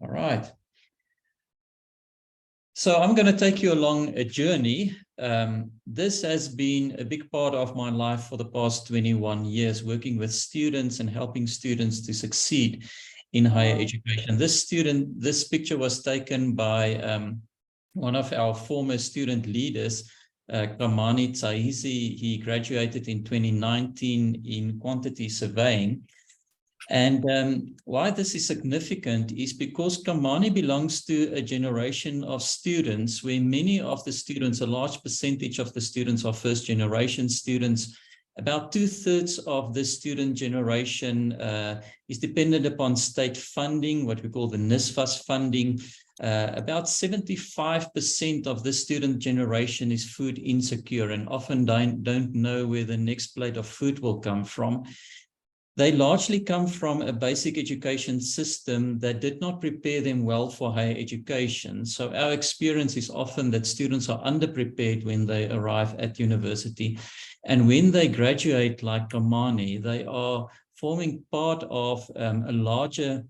All right. So I'm going to take you along a journey. This has been a big part of my life for the past 21 years, working with students and helping students to succeed in higher education. This picture was taken by one of our former student leaders, Kamani Tsaizi. He graduated in 2019 in quantity surveying. And why this is significant is because Kamani belongs to a generation of students where many of the students, a large percentage of the students are first generation students. About 2/3 of the student generation is dependent upon state funding, what we call the NSFAS funding. About 75% of the student generation is food insecure and often don't know where the next plate of food will come from. They largely come from a basic education system that did not prepare them well for higher education. So our experience is often that students are underprepared when they arrive at university. And when they graduate like Kamani, they are forming part of a larger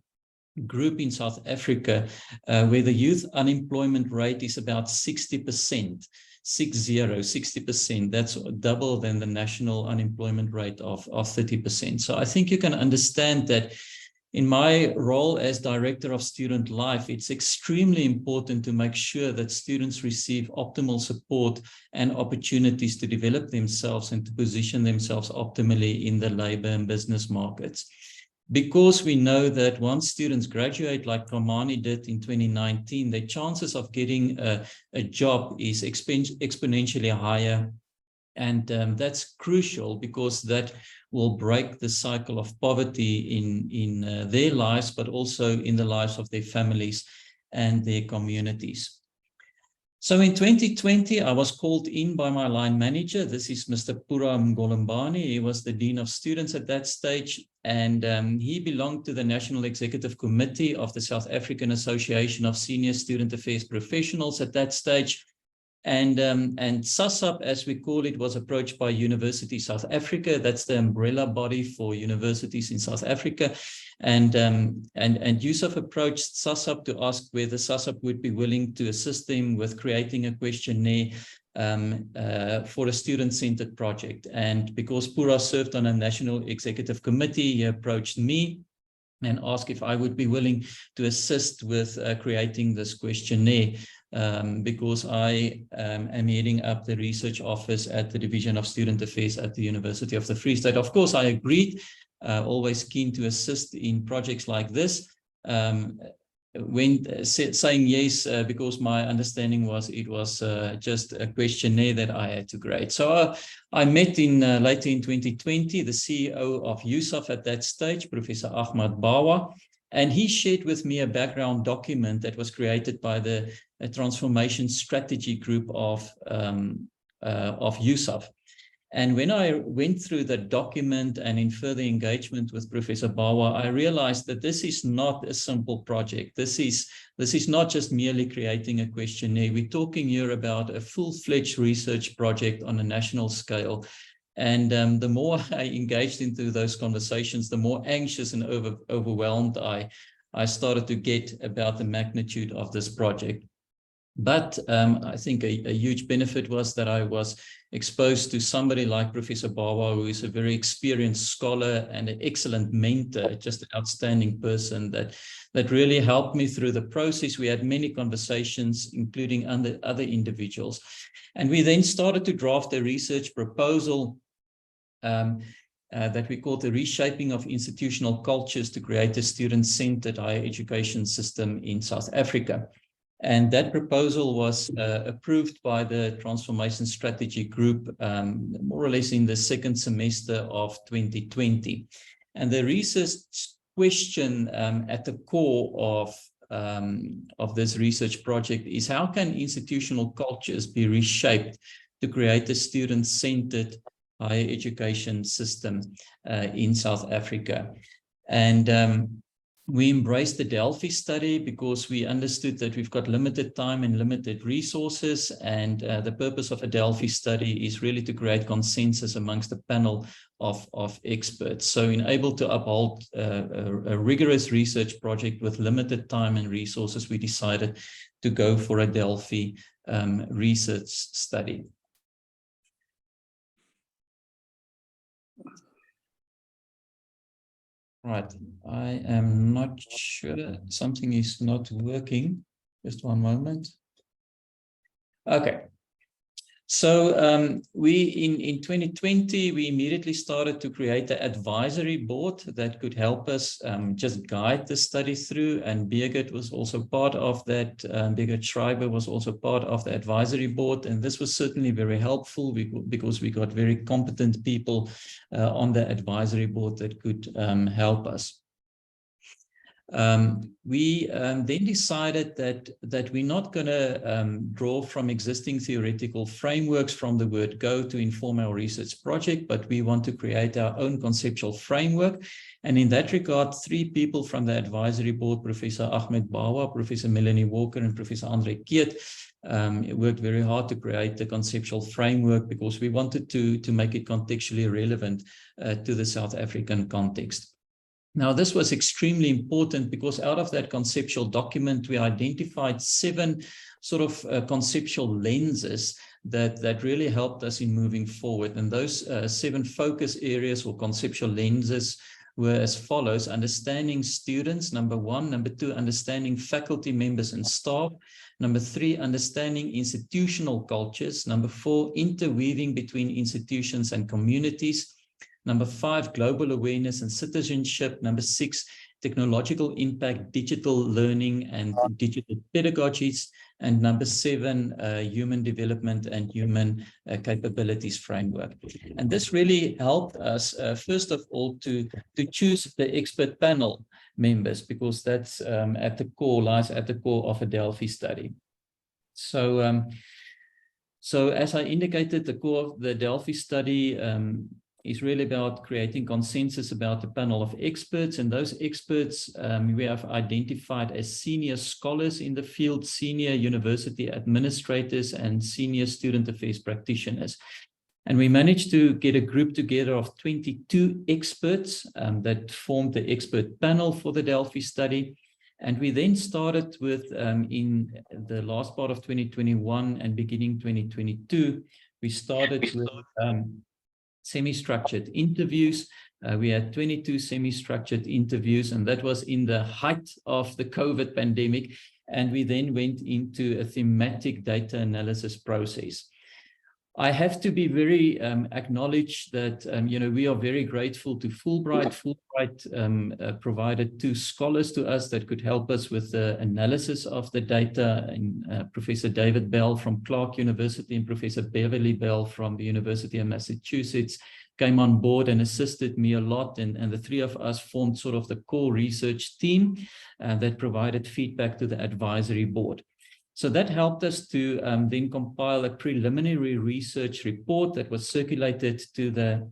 group in South Africa where the youth unemployment rate is about 60%. 60%. That's double than the national unemployment rate of 30%. So I think you can understand that in my role as Director of Student Life, it's extremely important to make sure that students receive optimal support and opportunities to develop themselves and to position themselves optimally in the labor and business markets. Because we know that once students graduate like Kamani did in 2019, the chances of getting a job is exponentially higher. And that's crucial because that will break the cycle of poverty in their lives, but also in the lives of their families and their communities. So in 2020, I was called in by my line manager. This is Mr. Pura Mgolambani. He was the Dean of Students at that stage, and he belonged to the National Executive Committee of the South African Association of Senior Student Affairs Professionals at that stage. And USAf, as we call it, was approached by University South Africa. That's the umbrella body for universities in South Africa. And USAf approached USAf to ask whether USAf would be willing to assist them with creating a questionnaire for a student-centered project. And because Pura served on a national executive committee, he approached me and asked if I would be willing to assist with creating this questionnaire. Because I am heading up the research office at the Division of Student Affairs at the University of the Free State. Of course, I agreed, always keen to assist in projects like this. When saying yes, because my understanding was it was just a questionnaire that I had to grade. So I met later in 2020, the CEO of USAf at that stage, Professor Ahmad Bawa, and he shared with me a background document that was created by the transformation strategy group of USAf. And when I went through the document and in further engagement with Professor Bawa, I realized that this is not a simple project. This is not just merely creating a questionnaire. We're talking here about a full-fledged research project on a national scale. And the more I engaged into those conversations, the more anxious and overwhelmed I started to get about the magnitude of this project. But I think a huge benefit was that I was exposed to somebody like Professor Bawa, who is a very experienced scholar and an excellent mentor, just an outstanding person that really helped me through the process. We had many conversations, including other individuals. And we then started to draft a research proposal that we call the Reshaping of Institutional Cultures to create a student-centered higher education system in South Africa. And that proposal was approved by the Transformation Strategy Group more or less in the second semester of 2020. And the research question at the core of this research project is how can institutional cultures be reshaped to create a student-centered higher education system in South Africa. And We embraced the Delphi study because we understood that we've got limited time and limited resources, and the purpose of a Delphi study is really to create consensus amongst the panel of experts. So in able to uphold a rigorous research project with limited time and resources, we decided to go for a Delphi research study. Right, I am not sure, something is not working. Just one moment. Okay. So in 2020, we immediately started to create an advisory board that could help us just guide the study through, and Birgit was also part of that. Birgit Schreiber was also part of the advisory board, and this was certainly very helpful because we got very competent people on the advisory board that could help us. We then decided that we're not going to draw from existing theoretical frameworks from the word go to inform our research project, but we want to create our own conceptual framework. And in that regard, 3 people from the advisory board, Professor Ahmed Bawa, Professor Melanie Walker, and Professor Andre Keet, worked very hard to create the conceptual framework because we wanted to make it contextually relevant to the South African context. Now, this was extremely important because out of that conceptual document, we identified 7 sort of conceptual lenses that really helped us in moving forward. And those 7 focus areas or conceptual lenses were as follows: understanding students, number 1. Number 2, understanding faculty members and staff. Number 3, understanding institutional cultures. Number 4, interweaving between institutions and communities. Number 5, global awareness and citizenship. Number 6, technological impact, digital learning and digital pedagogies. And number 7, human development and human capabilities framework. And this really helped us, first of all, to choose the expert panel members, because that's lies at the core of a Delphi study. So, so as I indicated, the core of the Delphi study is really about creating consensus about the panel of experts, and those experts we have identified as senior scholars in the field, senior university administrators, and senior student affairs practitioners. And we managed to get a group together of 22 experts that formed the expert panel for the Delphi study. And we then started with, in the last part of 2021 and beginning 2022, we started with semi-structured interviews. We had 22 semi-structured interviews, and that was in the height of the COVID pandemic. And we then went into a thematic data analysis process. I have to be very acknowledge that, we are very grateful to Fulbright. Fulbright provided 2 scholars to us that could help us with the analysis of the data, and Professor David Bell from Clark University and Professor Beverly Bell from the University of Massachusetts came on board and assisted me a lot. And the 3 of us formed sort of the core research team that provided feedback to the advisory board. So that helped us to then compile a preliminary research report that was circulated to the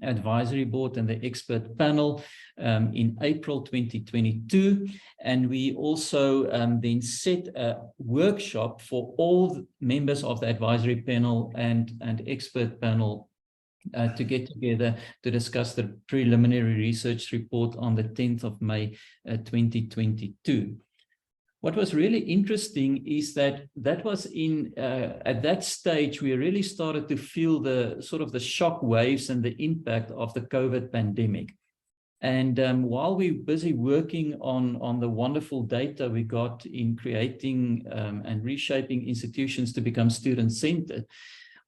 advisory board and the expert panel in April 2022. And we also then set a workshop for all members of the advisory panel and expert panel to get together to discuss the preliminary research report on the 10th of May 2022. What was really interesting is that was in, at that stage, we really started to feel the sort of the shock waves and the impact of the COVID pandemic. And while we're busy working on the wonderful data we got in creating and reshaping institutions to become student-centered,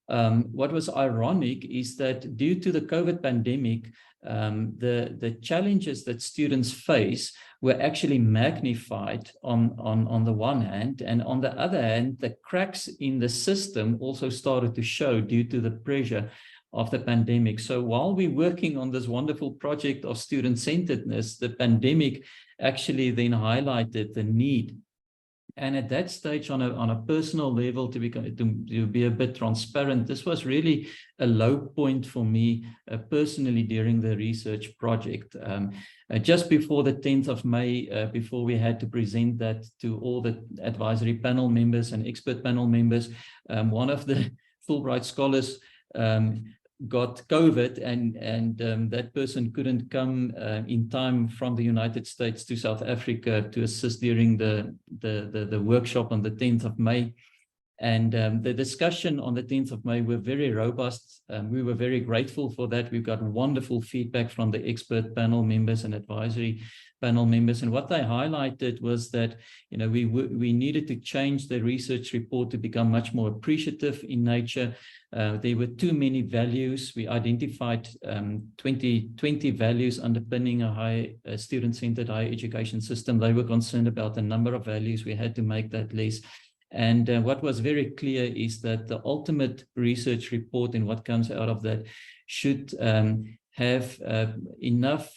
what was ironic is that due to the COVID pandemic, the challenges that students face were actually magnified on the one hand, and on the other hand, the cracks in the system also started to show due to the pressure of the pandemic. So while we're working on this wonderful project of student-centeredness, the pandemic actually then highlighted the need at that stage, on a personal level, to be a bit transparent, this was really a low point for me personally during the research project. Just before the 10th of May, before we had to present that to all the advisory panel members and expert panel members, one of the Fulbright scholars got COVID, and that person couldn't come in time from the United States to South Africa to assist during the workshop on the 10th of May. And the discussion on the 10th of May were very robust. We were very grateful for that. We got wonderful feedback from the expert panel members and advisory panel members. And what they highlighted was that, you know, we needed to change the research report to become much more appreciative in nature. There were too many values. We identified 20 values underpinning a student-centered higher education system. They were concerned about the number of values. We had to make that less. And what was very clear is that the ultimate research report and what comes out of that should have enough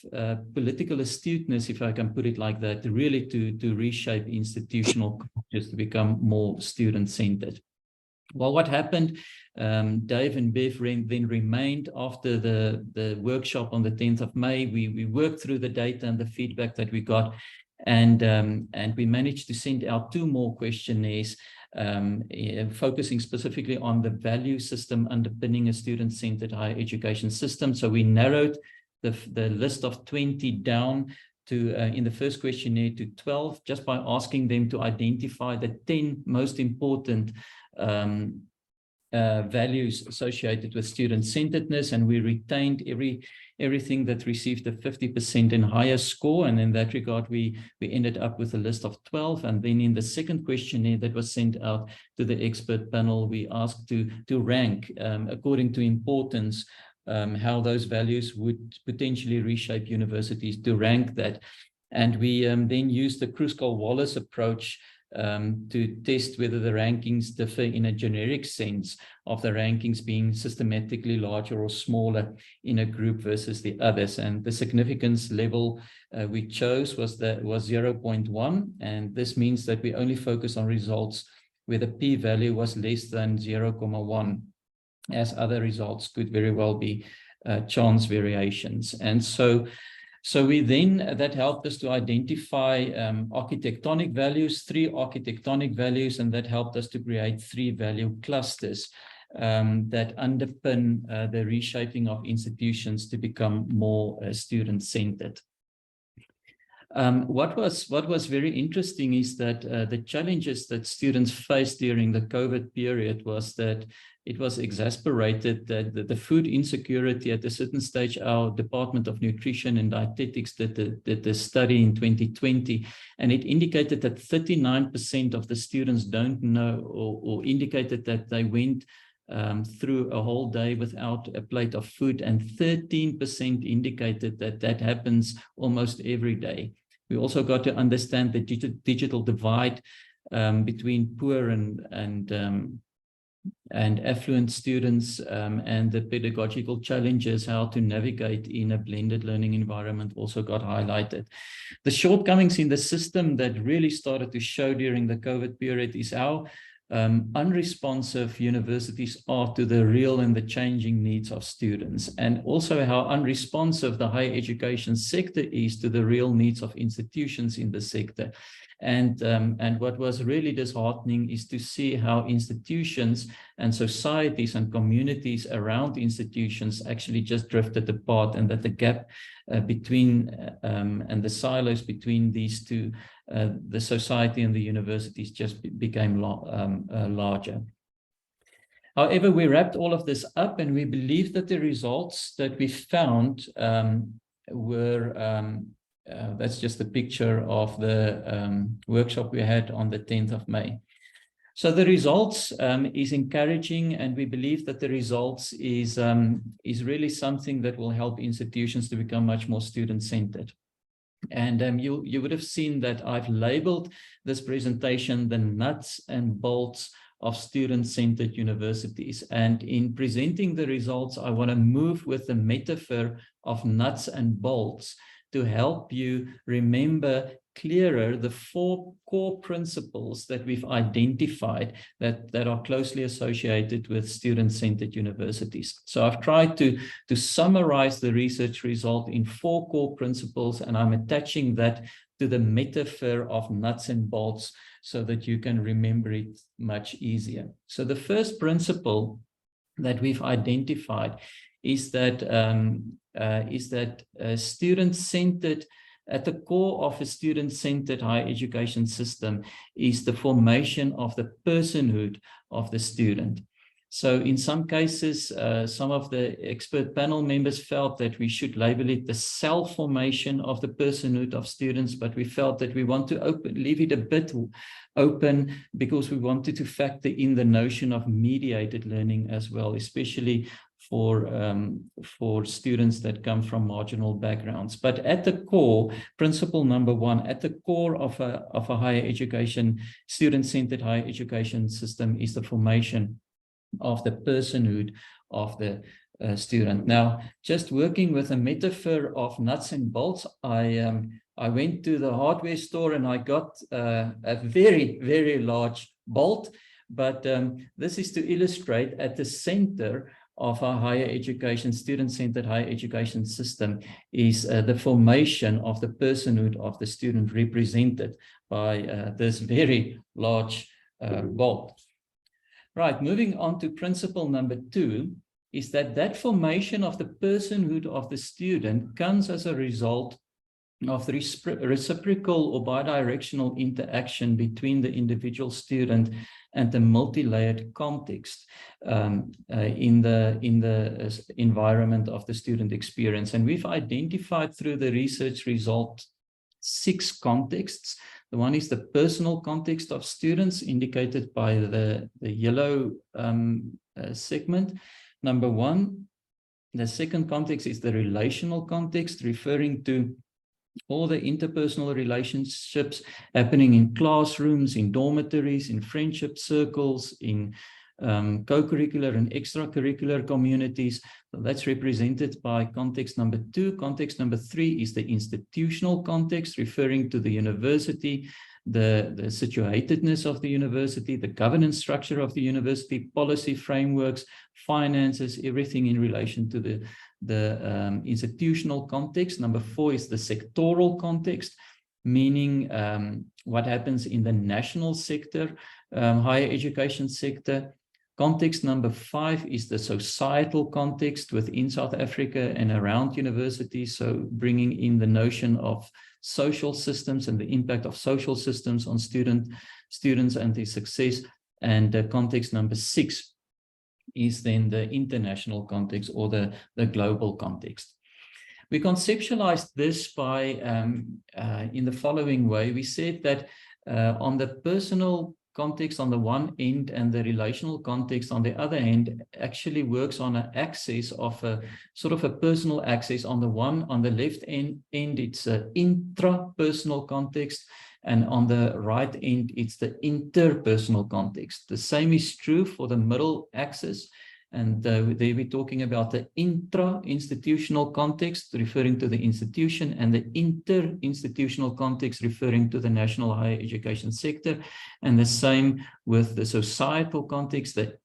political astuteness, if I can put it like that, really to reshape institutional cultures to become more student-centered. Well, what happened? Dave and Bev then remained after the workshop on the 10th of May. We worked through the data and the feedback that we got, and we managed to send out 2 more questionnaires focusing specifically on the value system underpinning a student-centered higher education system. So we narrowed the list of 20 down to, in the first questionnaire, to 12, just by asking them to identify the 10 most important values associated with student-centeredness, and we retained everything that received a 50% and higher score. And in that regard, we ended up with a list of 12. And then in the second questionnaire that was sent out to the expert panel, we asked to rank according to importance how those values would potentially reshape universities, to rank that. And we then used the Kruskal-Wallis approach to test whether the rankings differ in a generic sense, of the rankings being systematically larger or smaller in a group versus the others. And the significance level we chose was 0.1, and this means that we only focus on results where the p-value was less than 0.1, as other results could very well be chance variations. And so we then, that helped us to identify architectonic values, 3 architectonic values, and that helped us to create 3 value clusters that underpin the reshaping of institutions to become more student-centered. What was very interesting is that the challenges that students faced during the COVID period was that it was exasperated that the food insecurity at a certain stage. Our Department of Nutrition and Dietetics did the study in 2020, and it indicated that 39% of the students don't know or indicated that they went through a whole day without a plate of food, and 13% indicated that that happens almost every day. We also got to understand the digital divide between poor and affluent students, and the pedagogical challenges, how to navigate in a blended learning environment, also got highlighted. The shortcomings in the system that really started to show during the COVID period is how unresponsive universities are to the real and the changing needs of students, and also how unresponsive the higher education sector is to the real needs of institutions in the sector. And what was really disheartening is to see how institutions and societies and communities around institutions actually just drifted apart, and that the gap between and the silos between these two, the society and the universities, just became larger. However, we wrapped all of this up, and we believe that the results that we found were that's just a picture of the workshop we had on the 10th of May. So the results is encouraging, and we believe that the results is really something that will help institutions to become much more student-centered. And you would have seen that I've labeled this presentation the nuts and bolts of student-centered universities. And in presenting the results, I want to move with the metaphor of nuts and bolts to help you remember clearer the 4 core principles that we've identified that are closely associated with student-centered universities. So I've tried to summarize the research result in 4 core principles, and I'm attaching that to the metaphor of nuts and bolts so that you can remember it much easier. So the first principle that we've identified is that student-centered, at the core of a student-centered higher education system is the formation of the personhood of the student. So in some cases, some of the expert panel members felt that we should label it the self-formation of the personhood of students, but we felt that we want to leave it a bit open because we wanted to factor in the notion of mediated learning as well, especially for students that come from marginal backgrounds. But at the core, principle number 1, at the core of a higher education, student-centered higher education system is the formation of the personhood of the student. Now, just working with a metaphor of nuts and bolts, I went to the hardware store and I got a very, very large bolt, but this is to illustrate at the center of our higher education, student-centered higher education system is the formation of the personhood of the student represented by this very large bolt. Right, moving on to principle number 2 is that formation of the personhood of the student comes as a result of the reciprocal or bidirectional interaction between the individual student and the multi-layered context in the environment of the student experience. And we've identified through the research result 6 contexts. The one is the personal context of students, indicated by the yellow segment. Number 1. The second context is the relational context, referring to all the interpersonal relationships happening in classrooms, in dormitories, in friendship circles, in co-curricular and extracurricular communities. So that's represented by context number 2. Context number 3 is the institutional context, referring to the university, the situatedness of the university, the governance structure of the university, policy frameworks, finances, everything in relation to the institutional context. Number 4 is the sectoral context, meaning what happens in the national sector, higher education sector. Context number 5 is the societal context within South Africa and around universities, so bringing in the notion of social systems and the impact of social systems on students and their success. And context number 6 is then the international context or the global context. We conceptualized this by in the following way. We said that on the personal context on the one end and the relational context on the other hand actually works on an axis of a sort of a personal axis. On the left end it's an intrapersonal context, and on the right end it's the interpersonal context. The same is true for the middle axis, and there we're talking about the intra-institutional context referring to the institution, and the inter-institutional context referring to the national higher education sector, and the same with the societal context, the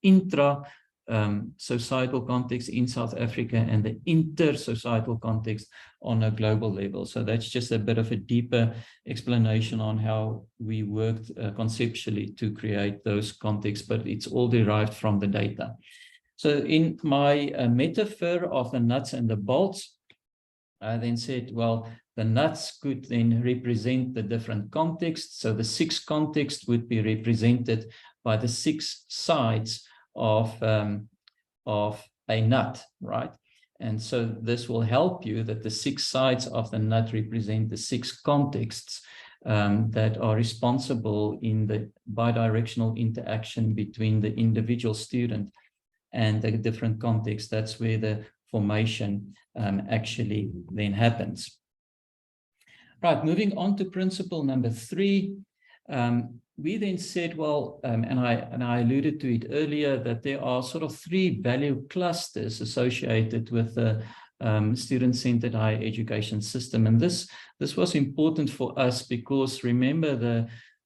societal context in South Africa and the inter-societal context on a global level. So that's just a bit of a deeper explanation on how we worked conceptually to create those contexts, but it's all derived from the data. So in my metaphor of the nuts and the bolts, I then said, well, the nuts could then represent the different contexts. So the 6 contexts would be represented by the 6 sides of a nut, right? And so this will help you that the 6 sides of the nut represent the 6 contexts that are responsible in the bidirectional interaction between the individual student and the different contexts. That's where the formation actually then happens. Right, moving on to principle number 3. We then said, well, and I alluded to it earlier, that there are sort of 3 value clusters associated with the student-centered higher education system. And this was important for us because, remember,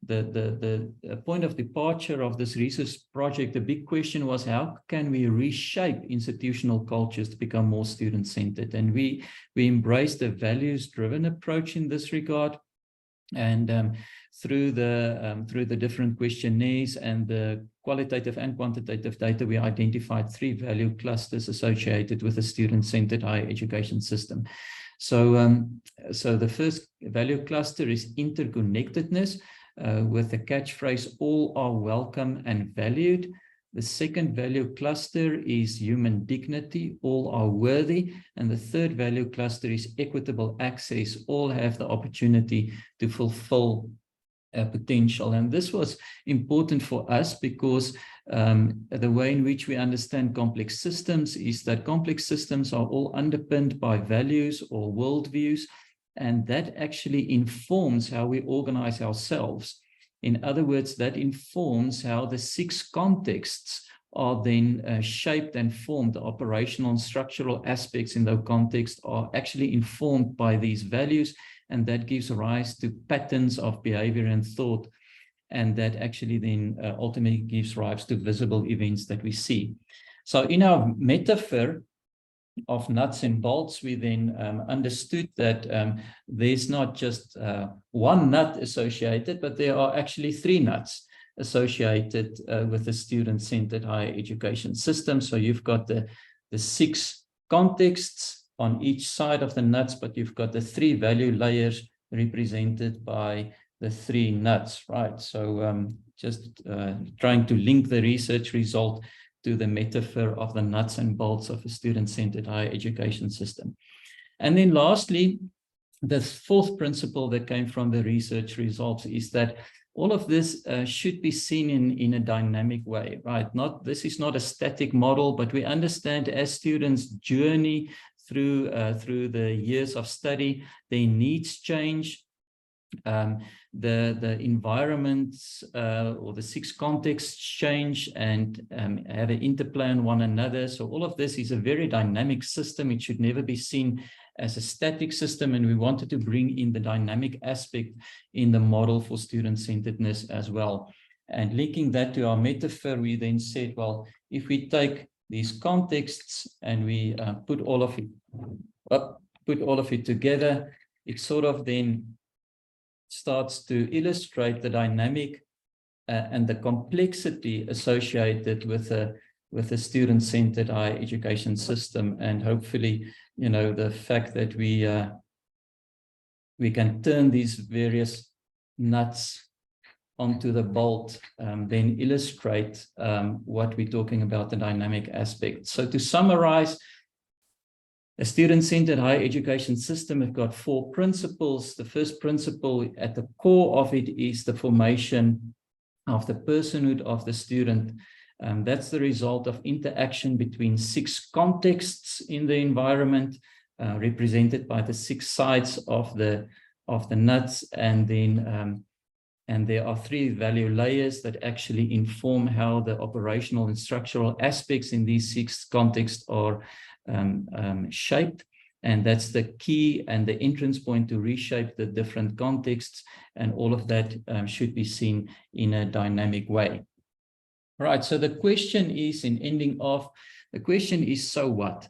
the point of departure of this research project, the big question was, how can we reshape institutional cultures to become more student-centered? And we embraced a values-driven approach in this regard. And through the different questionnaires and the qualitative and quantitative data, we identified 3 value clusters associated with a student-centered higher education system. So, so the first value cluster is interconnectedness, with the catchphrase, all are welcome and valued. The second value cluster is human dignity, all are worthy. And the third value cluster is equitable access, all have the opportunity to fulfill potential. And this was important for us because the way in which we understand complex systems is that complex systems are all underpinned by values or worldviews, and that actually informs how we organize ourselves. In other words, that informs how the 6 contexts are then shaped and formed. The operational and structural aspects in those contexts are actually informed by these values, and that gives rise to patterns of behavior and thought, and that actually then ultimately gives rise to visible events that we see. So in our metaphor of nuts and bolts, we then understood that there's not just one nut associated, but there are actually 3 nuts associated with the student-centered higher education system. So you've got the 6 contexts on each side of the nuts, but you've got the 3 value layers represented by the 3 nuts, right? So just trying to link the research result to the metaphor of the nuts and bolts of a student-centered higher education system. And then lastly, the 4th principle that came from the research results is that all of this should be seen in a dynamic way, right? This is not a static model, but we understand as students journey through the years of study, their needs change. The environments or the 6 contexts change and have an interplay on one another. So all of this is a very dynamic system. It should never be seen as a static system, and we wanted to bring in the dynamic aspect in the model for student-centeredness as well. And linking that to our metaphor, we then said, well, if we take these contexts and we put all of it together, it sort of then starts to illustrate the dynamic and the complexity associated with a student-centered higher education system. And hopefully, you know, the fact that we can turn these various nuts onto the bolt, then illustrate what we're talking about, the dynamic aspect. So to summarize, a student-centered higher education system has got 4 principles. The first principle at the core of it is the formation of the personhood of the student. That's the result of interaction between 6 contexts in the environment, represented by the 6 sides of the nuts, and then and there are 3 value layers that actually inform how the operational and structural aspects in these 6 contexts are shaped. And that's the key and the entrance point to reshape the different contexts. And all of that should be seen in a dynamic way. Right, so the question is, in ending off, the question is, so what?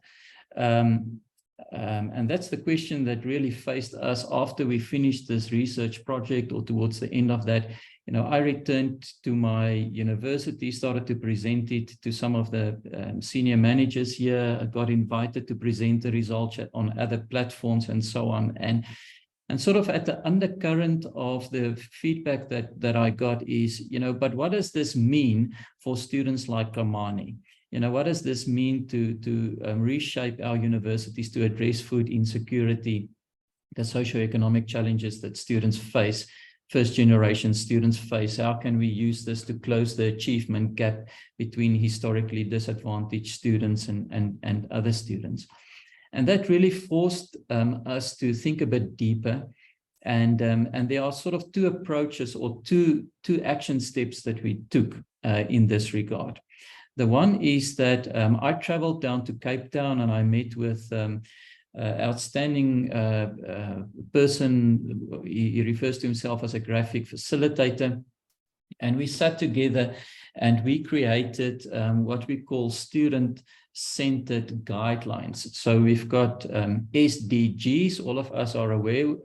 And that's the question that really faced us after we finished this research project, or towards the end of that. You know, I returned to my university, started to present it to some of the senior managers here. I got invited to present the results on other platforms and so on. And sort of at the undercurrent of the feedback that I got is, you know, but what does this mean for students like Kamani? You know, what does this mean to reshape our universities to address food insecurity, the socioeconomic challenges that students face, first-generation students face? How can we use this to close the achievement gap between historically disadvantaged students and other students? And that really forced us to think a bit deeper. And there are sort of 2 approaches, or two action steps that we took in this regard. The one is that I traveled down to Cape Town and I met with outstanding person. He refers to himself as a graphic facilitator. And we sat together and we created what we call student-centered guidelines. So we've got SDGs. All of us are aware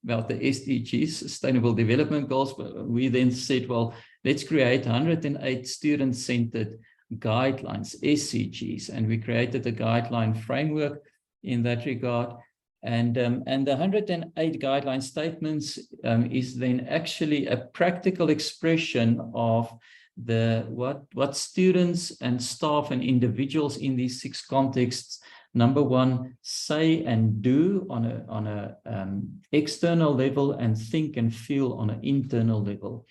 about the SDGs, Sustainable Development Goals. But we then said, well, let's create 108 student-centered guidelines, SCGs. And we created a guideline framework in that regard. And the 108 guideline statements is then actually a practical expression of what students and staff and individuals in these 6 contexts, number one, say and do on a external level, and think and feel on an internal level.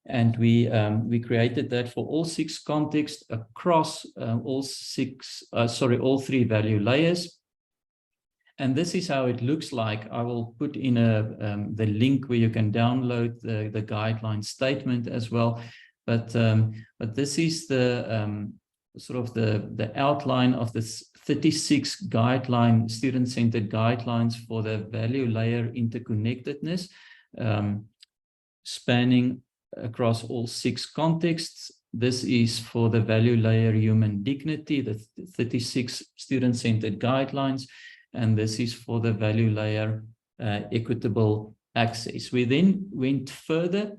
And we created that for all 6 contexts across all 3 value layers. And this is how it looks like. I will put in the link where you can download the guideline statement as well. But this is the sort of the outline of this 36 student-centered guidelines for the value layer interconnectedness, spanning across all 6 contexts. This is for the value layer human dignity, the 36 student-centered guidelines. And this is for the value layer equitable access. We then went further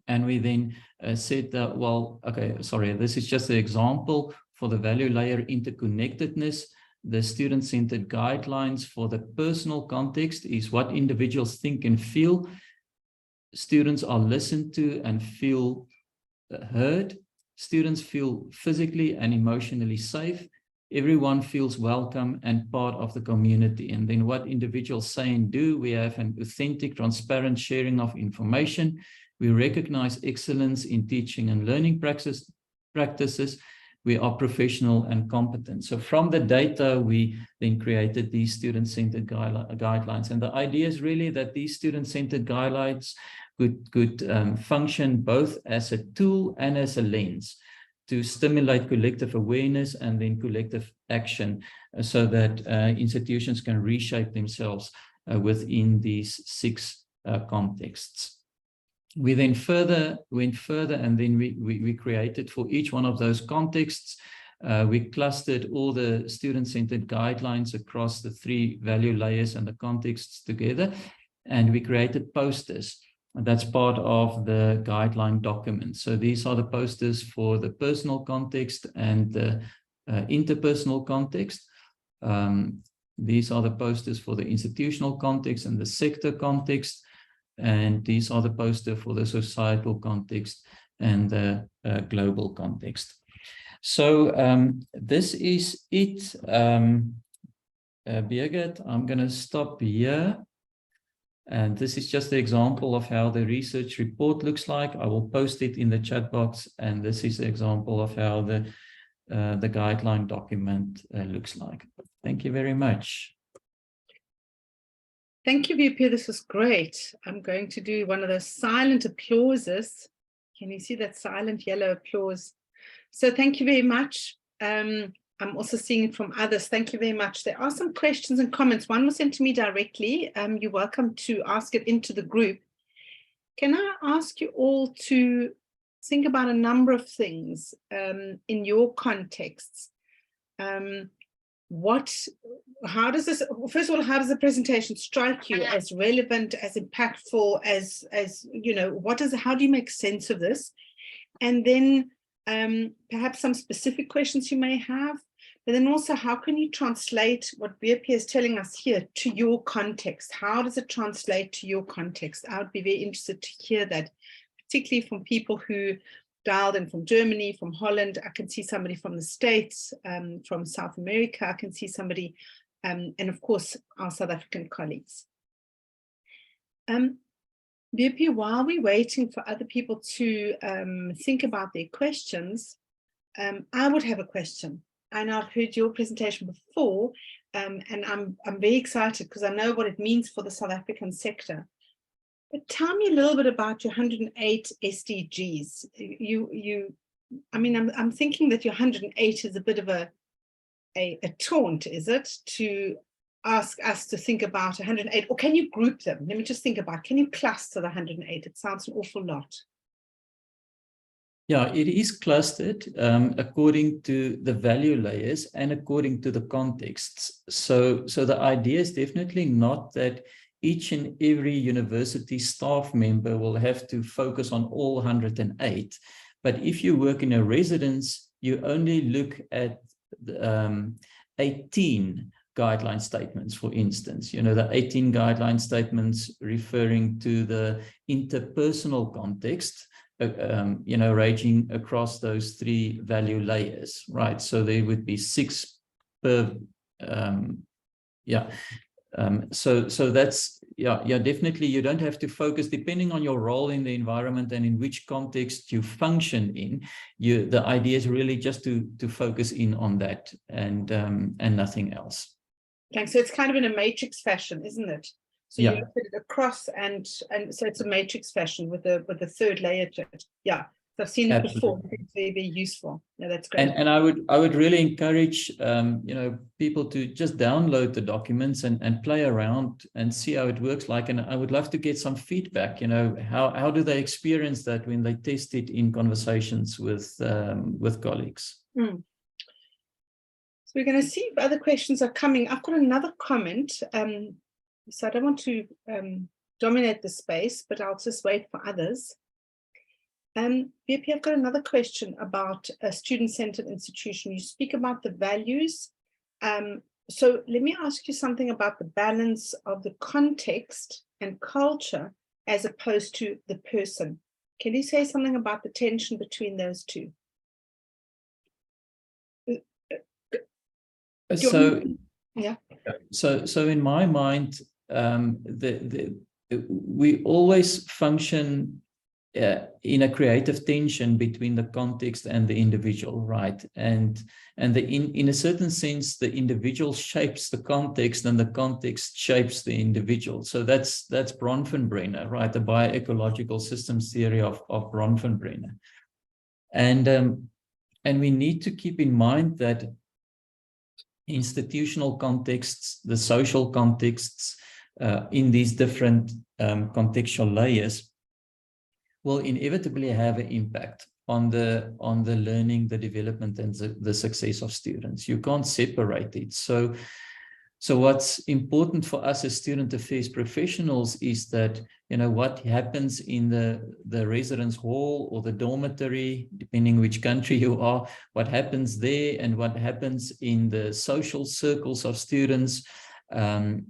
and we then said that, well, okay, sorry, this is just an example for the value layer interconnectedness. The student-centered guidelines for the personal context is what individuals think and feel. Students are listened to and feel heard. Students feel physically and emotionally safe. Everyone feels welcome and part of the community. And then what individuals say and do, we have an authentic, transparent sharing of information. We recognize excellence in teaching and learning practices. We are professional and competent. So from the data, we then created these student-centered guidelines. And the idea is really that these student-centered guidelines could function both as a tool and as a lens to stimulate collective awareness and then collective action, so that institutions can reshape themselves within these 6 contexts. We then went further, and then we created for each one of those contexts, we clustered all the student-centered guidelines across the 3 value layers and the contexts together, and we created posters. That's part of the guideline document. So these are the posters for the personal context and the interpersonal context. These are the posters for the institutional context and the sector context. And these are the posters for the societal context and the global context. So this is it. Birgit, I'm going to stop here. And this is just the example of how the research report looks like. I will post it in the chat box. And this is an example of how the guideline document looks like. Thank you very much. Thank you, VP. This was great. I'm going to do one of those silent applauses. Can you see that silent yellow applause? So thank you very much. I'm also seeing it from others. Thank you very much. There are some questions and comments. One was sent to me directly. You're welcome to ask it into the group. Can I ask you all to think about a number of things in your contexts? How does this, first of all, how does the presentation strike you as relevant, as impactful, as you know, how do you make sense of this? And then perhaps some specific questions you may have, but then also how can you translate what BP is telling us here to your context? How does it translate to your context? I would be very interested to hear that, particularly from people who dialed in from Germany, from Holland. I can see somebody from the States, from South America. I can see somebody, and of course, our South African colleagues. BP, while we're waiting for other people to think about their questions, I would have a question. I know I've heard your presentation before, and I'm very excited because I know what it means for the South African sector. But tell me a little bit about your 108 SDGs. I mean, I'm thinking that your 108 is a bit of a taunt, is it, to ask us to think about 108, or can you group them? Let me just think about, can you cluster the 108? It sounds an awful lot. Yeah, it is clustered according to the value layers and according to the contexts. So the idea is definitely not that each and every university staff member will have to focus on all 108. But if you work in a residence, you only look at 18 guideline statements, for instance. You know, the 18 guideline statements referring to the interpersonal context, you know, ranging across those three value layers, right? So there would be 6 per, so that's, definitely you don't have to focus, depending on your role in the environment and in which context you function in. The idea is really just to focus in on that and nothing else. Okay, so it's kind of in a matrix fashion, isn't it? So you look at it across, and so it's a matrix fashion with the third layer to it. Yeah, so I've seen it before. I think it's very, very useful. No, that's great. And I would really encourage you know, people to just download the documents and play around and see how it works like. And I would love to get some feedback. You know, how do they experience that when they test it in conversations with colleagues? Mm. So we're going to see if other questions are coming. I've got another comment. So I don't want to dominate the space, but I'll just wait for others. BP, I've got another question about a student-centered institution. You speak about the values. So let me ask you something about the balance of the context and culture as opposed to the person. Can you say something about the tension between those two? So in my mind, we always function in a creative tension between the context and the individual, right? And in a certain sense, the individual shapes the context and the context shapes the individual. So that's Bronfenbrenner, right? The bioecological systems theory of Bronfenbrenner. And we need to keep in mind that institutional contexts, the social contexts in these different contextual layers will inevitably have an impact on the learning, the development, and the success of students. You can't separate it. So what's important for us as student affairs professionals is that, you know, what happens in the residence hall or the dormitory, depending which country you are, what happens there and what happens in the social circles of students, and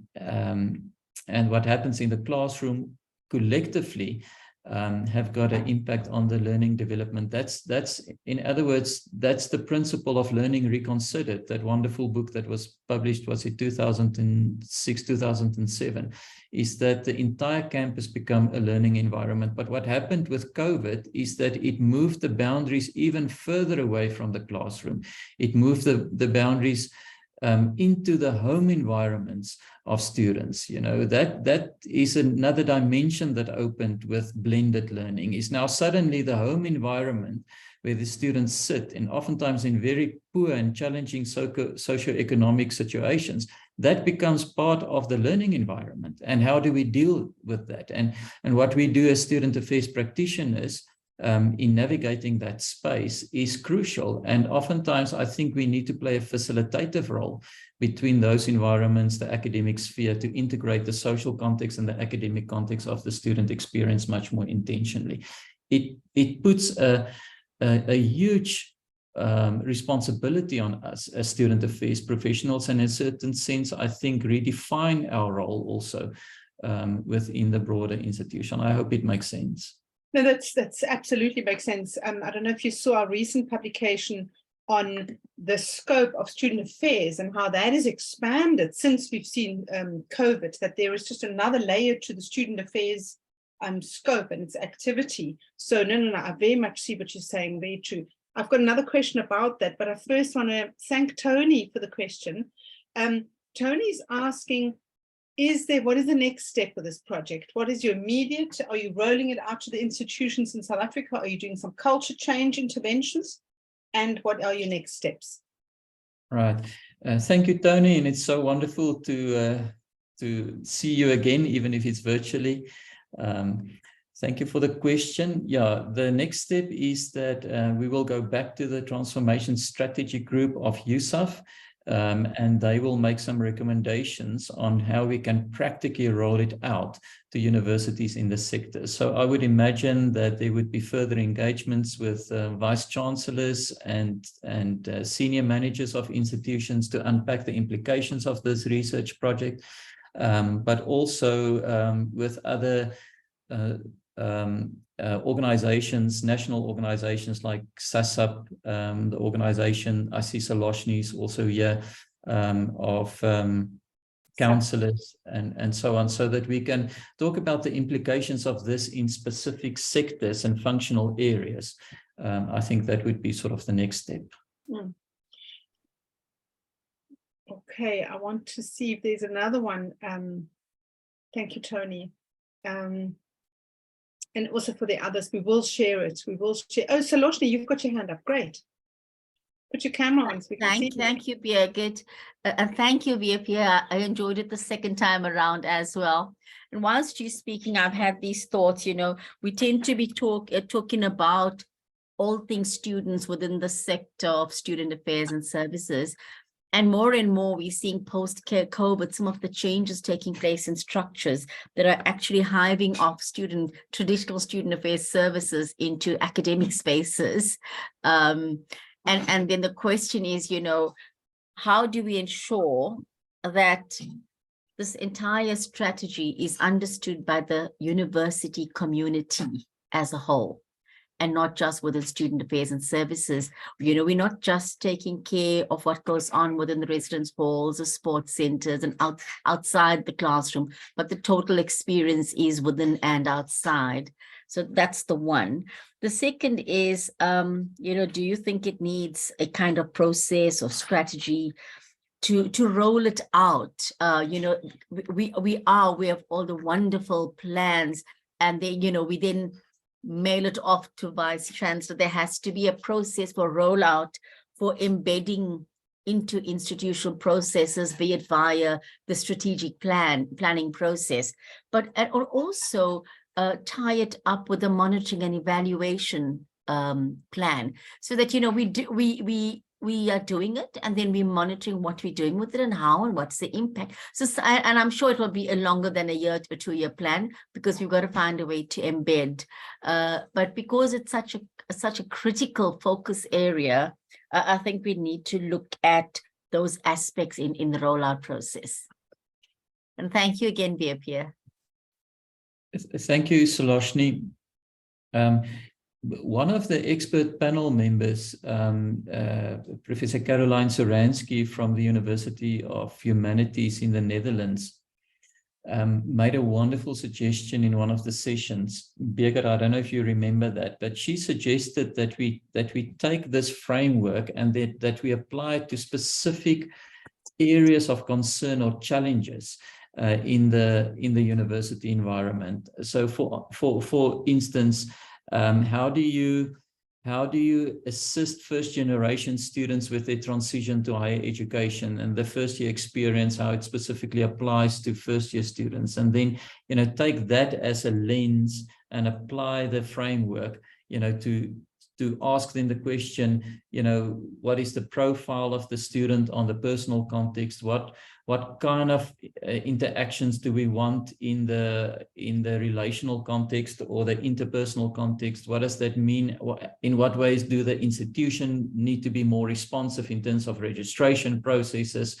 what happens in the classroom collectively have got an impact on the learning development. That's in other words, that's the principle of learning reconsidered, that wonderful book that was published, was it 2006, 2007, is that the entire campus become a learning environment. But what happened with COVID is that it moved the boundaries even further away from the classroom. It moved the boundaries into the home environments of students. You know, that is another dimension that opened with blended learning, is now suddenly the home environment where the students sit, and oftentimes in very poor and challenging socioeconomic situations, that becomes part of the learning environment. And how do we deal with that? And what we do as student affairs practitioners in navigating that space is crucial. And oftentimes, I think we need to play a facilitative role between those environments, the academic sphere, to integrate the social context and the academic context of the student experience much more intentionally. It puts a huge responsibility on us as student affairs professionals, and in a certain sense, I think, redefine our role also within the broader institution. I hope it makes sense. No, that's absolutely makes sense. I don't know if you saw our recent publication on the scope of student affairs and how that has expanded since we've seen COVID, that there is just another layer to the student affairs scope and its activity. So no, I very much see what you're saying, very true. I've got another question about that, but I first want to thank Tony for the question. Tony's asking, what is the next step of this project? What is your immediate? Are you rolling it out to the institutions in South Africa? Are you doing some culture change interventions? And what are your next steps? Right. Thank you, Tony, and it's so wonderful to see you again, even if it's virtually. Thank you for the question. Yeah, the next step is that we will go back to the Transformation Strategy Group of USAf, and they will make some recommendations on how we can practically roll it out to universities in the sector. So I would imagine that there would be further engagements with vice chancellors and senior managers of institutions to unpack the implications of this research project, but also with other organizations, national organizations like SASAP, the organization, I see Saloshni is also here, of counselors and so on, so that we can talk about the implications of this in specific sectors and functional areas. I think that would be sort of the next step. Mm. Okay, I want to see if there's another one. Thank you, Tony. And also for the others, we will share it. We will share. Oh, Saloshni, you've got your hand up. Great. Put your camera on so we can see. Thank you, Birgit. Thank you, Birgit. I enjoyed it the second time around as well. And whilst you're speaking, I've had these thoughts, you know, we tend to be talking about all things students within the sector of student affairs and services. And more we're seeing post-COVID, some of the changes taking place in structures that are actually hiving off traditional student affairs services into academic spaces. And then the question is, you know, how do we ensure that this entire strategy is understood by the university community as a whole, and not just within student affairs and services? You know, we're not just taking care of what goes on within the residence halls, the sports centers, and outside the classroom, but the total experience is within and outside. So that's the one. The second is, you know, do you think it needs a kind of process or strategy to roll it out? You know, we have all the wonderful plans, and then, you know, we then mail it off to vice chancellor. There has to be a process for rollout, for embedding into institutional processes, be it via the strategic planning process, but also tie it up with the monitoring and evaluation plan, so that, you know, we are doing it, and then we're monitoring what we're doing with it and how and what's the impact. So, and I'm sure it will be a longer than a year to 2 year plan, because we've got to find a way to embed. But because it's such a critical focus area, I think we need to look at those aspects in the rollout process. And thank you again, Birgit. Thank you, Saloshni. One of the expert panel members, Professor Caroline Soransky from the University of Humanities in the Netherlands, made a wonderful suggestion in one of the sessions. Birgit, I don't know if you remember that, but she suggested that we take this framework and that we apply it to specific areas of concern or challenges in the university environment. So, for instance, how do you assist first generation students with their transition to higher education and the first year experience, how it specifically applies to first year students, and then, you know, take that as a lens and apply the framework, you know, to ask them the question, you know, what is the profile of the student on the personal context? What kind of interactions do we want in the relational context or the interpersonal context? What does that mean? In what ways do the institution need to be more responsive in terms of registration processes,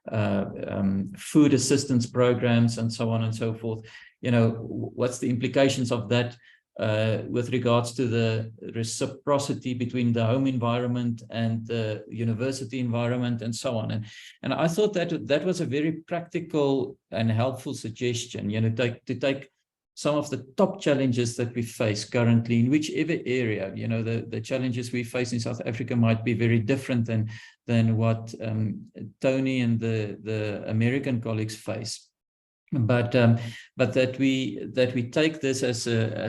food assistance programs, and so on and so forth? You know, what's the implications of that with regards to the reciprocity between the home environment and the university environment, and so on. And I thought that was a very practical and helpful suggestion, you know, to take some of the top challenges that we face currently in whichever area. You know, the challenges we face in South Africa might be very different than what Tony and the American colleagues face. but that we take this as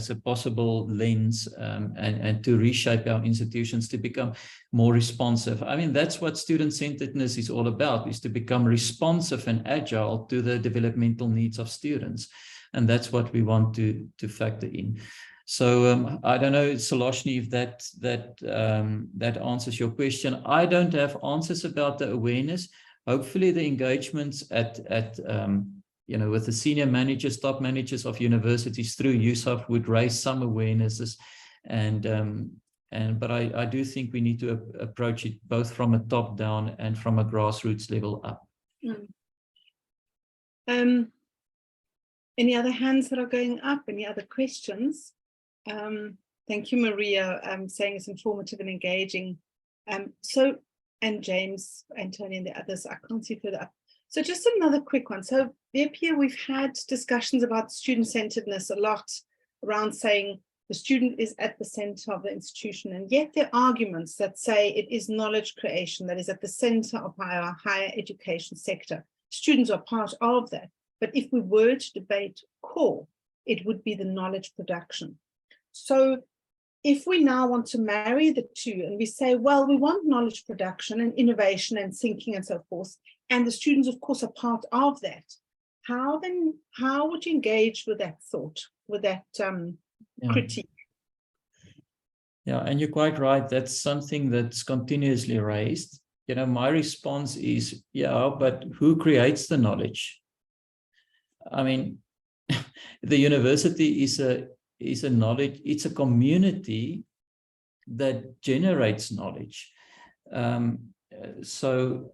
a possible lens, and to reshape our institutions to become more responsive. I mean, that's what student-centeredness is all about, is to become responsive and agile to the developmental needs of students, and that's what we want to factor in. So I don't know, Saloshni, if that answers your question. I don't have answers about the awareness. Hopefully, the engagements with the senior managers, top managers of universities through USAf would raise some awarenesses, but I do think we need to approach it both from a top down and from a grassroots level up. Any other hands that are going up? Any other questions? Thank you, Maria, saying it's informative and engaging. And James, Antonio, and the others, I can't see further up. So just another quick one. So up here, we've had discussions about student-centeredness a lot, around saying the student is at the center of the institution, and yet there are arguments that say it is knowledge creation that is at the center of our higher education sector. Students are part of that, but if we were to debate core, it would be the knowledge production. So if we now want to marry the two and we say, well, we want knowledge production and innovation and thinking and so forth, and the students, of course, are part of that, how would you engage with that thought, with that critique? Yeah, and you're quite right. That's something that's continuously raised. My response is, yeah, but who creates the knowledge? I mean, the university is a knowledge, it's a community that generates knowledge. So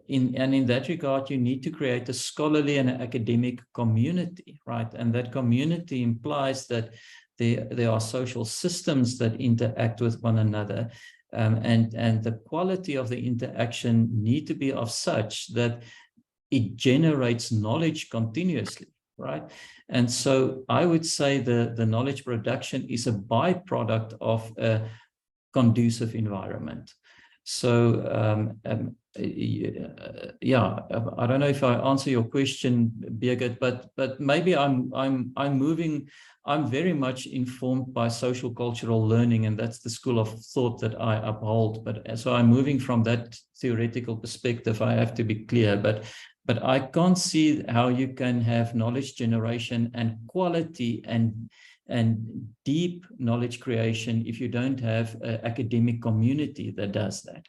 in that regard, you need to create a scholarly and academic community, right? And that community implies that there are social systems that interact with one another, and the quality of the interaction need to be of such that it generates knowledge continuously, right? And so I would say the knowledge production is a byproduct of a conducive environment. So yeah, I don't know if I answer your question, Birgit, but maybe I'm very much informed by social cultural learning, and that's the school of thought that I uphold. But so I'm moving from that theoretical perspective, I have to be clear, but I can't see how you can have knowledge generation and quality and deep knowledge creation if you don't have an academic community that does that.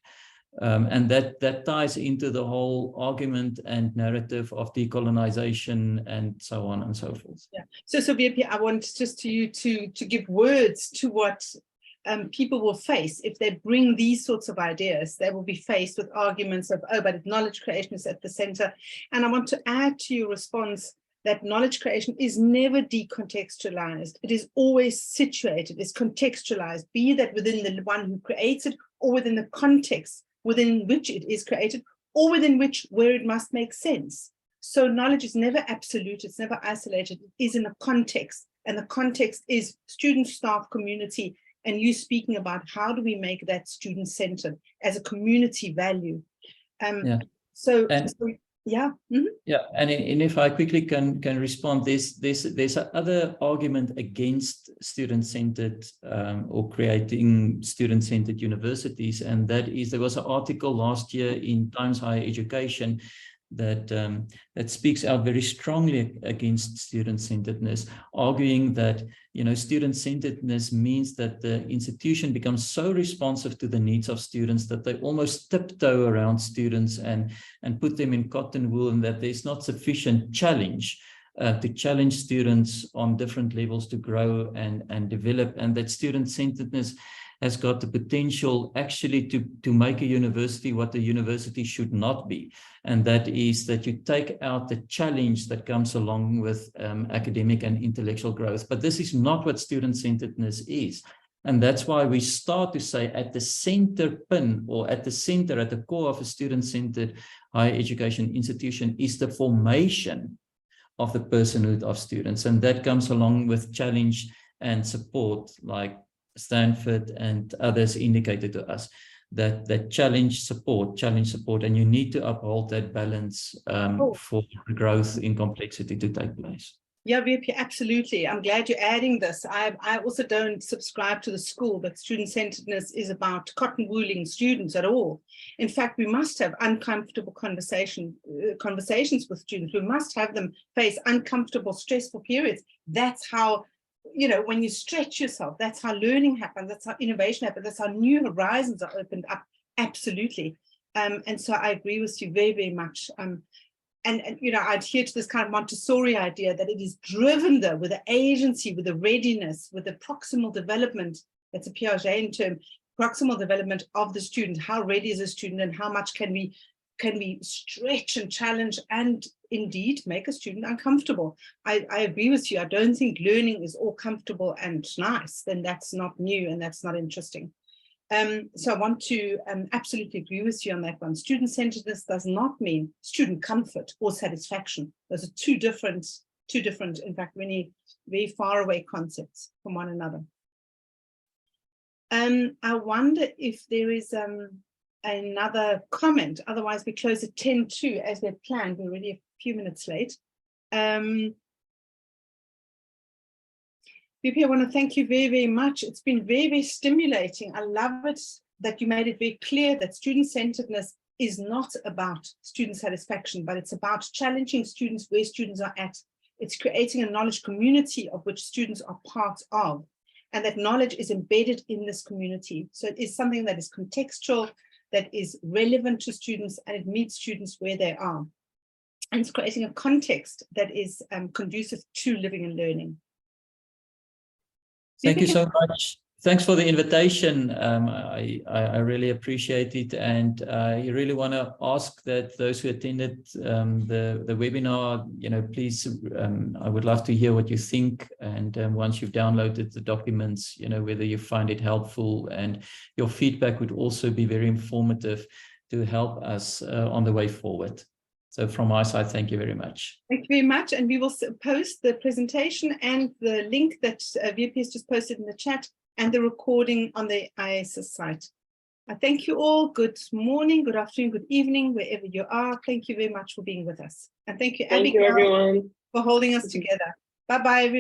And that ties into the whole argument and narrative of decolonization and so on and so forth. Yeah. So VP, I want just you to give words to what people will face if they bring these sorts of ideas. They will be faced with arguments of, oh, but knowledge creation is at the center. And I want to add to your response that knowledge creation is never decontextualized. It is always situated, it's contextualized, be that within the one who creates it or within the context within which it is created, or within which where it must make sense. So knowledge is never absolute, it's never isolated, it is in a context, and the context is student, staff, community, and you speaking about how do we make that student-centered as a community value. Yeah. Yeah. Mm-hmm. Yeah, and if I quickly can respond, there's another argument against student-centered or creating student-centered universities, and that is there was an article last year in Times Higher Education that speaks out very strongly against student-centeredness, arguing that student-centeredness means that the institution becomes so responsive to the needs of students that they almost tiptoe around students and put them in cotton wool, and that there's not sufficient challenge to challenge students on different levels to grow and develop, and that student-centeredness has got the potential actually to make a university what a university should not be. And that is that you take out the challenge that comes along with academic and intellectual growth. But this is not what student-centeredness is. And that's why we start to say at the center pin, or at the center, at the core of a student-centered higher education institution is the formation of the personhood of students. And that comes along with challenge and support, like Stanford and others indicated to us. that challenge support, and you need to uphold that balance for growth in complexity to take place. Yeah, VP, absolutely. I'm glad you're adding this. I also don't subscribe to the school that student-centeredness is about cotton-wooling students at all. In fact, we must have uncomfortable conversations with students. We must have them face uncomfortable, stressful periods. That's how, you know, when you stretch yourself, that's how learning happens. That's how innovation happens. That's how new horizons are opened up. Absolutely. And so I agree with you very, very much. And you know, I adhere to this kind of Montessori idea that it is driven though with the agency, with the readiness, with the proximal development. That's a Piagetian term, proximal development of the student. How ready is a student, and how much can we stretch and challenge and indeed make a student uncomfortable? I agree with you. I don't think learning is all comfortable and nice. Then that's not new and that's not interesting. So I want to absolutely agree with you on that one. Student-centeredness does not mean student comfort or satisfaction. Those are two different, in fact, very far away concepts from one another. I wonder if there is another comment. Otherwise, we close at 10:02 as we had planned. We're already a few minutes late. VP, I want to thank you very, very much. It's been very, very stimulating. I love it that you made it very clear that student-centeredness is not about student satisfaction, but it's about challenging students where students are at. It's creating a knowledge community of which students are part of, and that knowledge is embedded in this community. So it is something that is contextual, that is relevant to students, and it meets students where they are. And it's creating a context that is conducive to living and learning. Thank you so much. Thanks for the invitation. I really appreciate it, and I really want to ask that those who attended the webinar, you know, please, I would love to hear what you think, and once you've downloaded the documents, you know, whether you find it helpful, and your feedback would also be very informative to help us on the way forward. So from my side, thank you very much. Thank you very much. And we will post the presentation and the link that VP has just posted in the chat and the recording on the ISS site. I thank you all. Good morning, good afternoon, good evening, wherever you are. Thank you very much for being with us. And thank you, Abigail, everyone, for holding us together. Bye-bye, everyone.